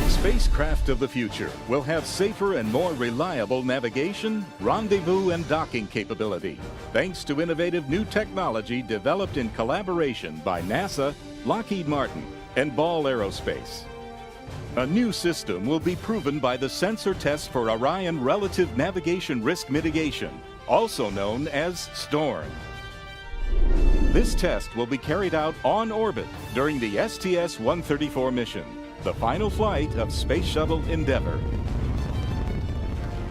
Spacecraft of the future will have safer and more reliable navigation, rendezvous, and docking capability, thanks to innovative new technology developed in collaboration by NASA, Lockheed Martin, and Ball Aerospace. A new system will be proven by the sensor test for Orion Relative Navigation Risk Mitigation, also known as STORRM. This test will be carried out on orbit during the STS-134 mission, the final flight of Space Shuttle Endeavour.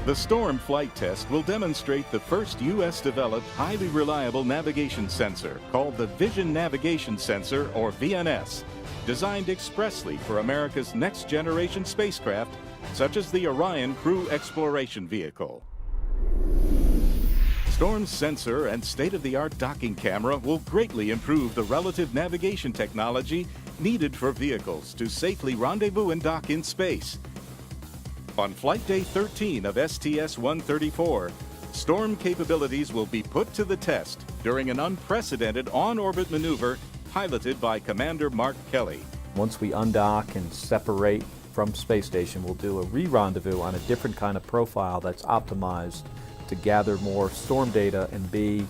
The STORRM flight test will demonstrate the first U.S.-developed, highly reliable navigation sensor called the Vision Navigation Sensor, or VNS, designed expressly for America's next-generation spacecraft, such as the Orion Crew Exploration Vehicle. STORRM's sensor and state-of-the-art docking camera will greatly improve the relative navigation technology needed for vehicles to safely rendezvous and dock in space. On Flight Day 13 of STS-134, STORRM capabilities will be put to the test during an unprecedented on-orbit maneuver piloted by Commander Mark Kelly. Once we undock and separate from space station, we'll do a re-rendezvous on a different kind of profile that's optimized to gather more STORRM data and be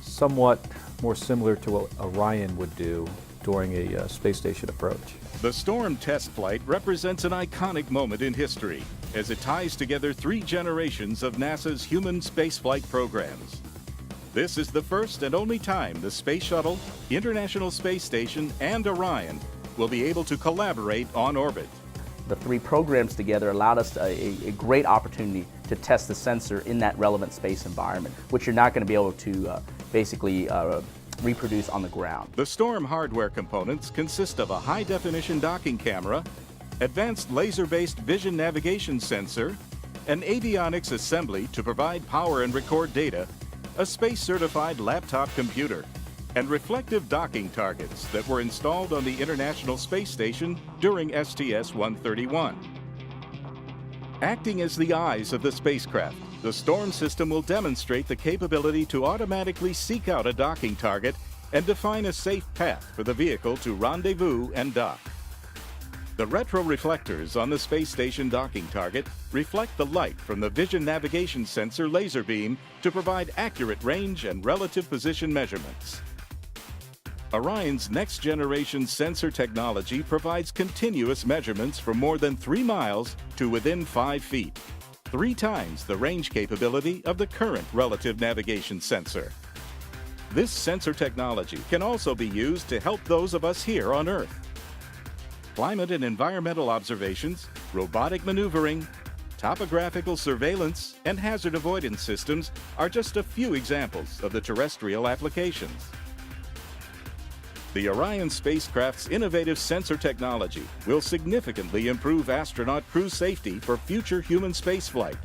somewhat more similar to what Orion would do during a space station approach. The STORRM test flight represents an iconic moment in history as it ties together 3 generations of NASA's human spaceflight programs. This is the first and only time the Space Shuttle, International Space Station, and Orion will be able to collaborate on orbit. The 3 programs together allowed us a great opportunity to test the sensor in that relevant space environment, which you're not going to be able to basically reproduce on the ground. The STORRM hardware components consist of a high-definition docking camera, advanced laser-based vision navigation sensor, an avionics assembly to provide power and record data, a space-certified laptop computer, and reflective docking targets that were installed on the International Space Station during STS-131. Acting as the eyes of the spacecraft, the STORRM system will demonstrate the capability to automatically seek out a docking target and define a safe path for the vehicle to rendezvous and dock. The retroreflectors on the space station docking target reflect the light from the vision navigation sensor laser beam to provide accurate range and relative position measurements. Orion's next-generation sensor technology provides continuous measurements from more than 3 miles to within 5 feet, 3 times the range capability of the current relative navigation sensor. This sensor technology can also be used to help those of us here on Earth. Climate and environmental observations, robotic maneuvering, topographical surveillance, and hazard avoidance systems are just a few examples of the terrestrial applications. The Orion spacecraft's innovative sensor technology will significantly improve astronaut crew safety for future human spaceflight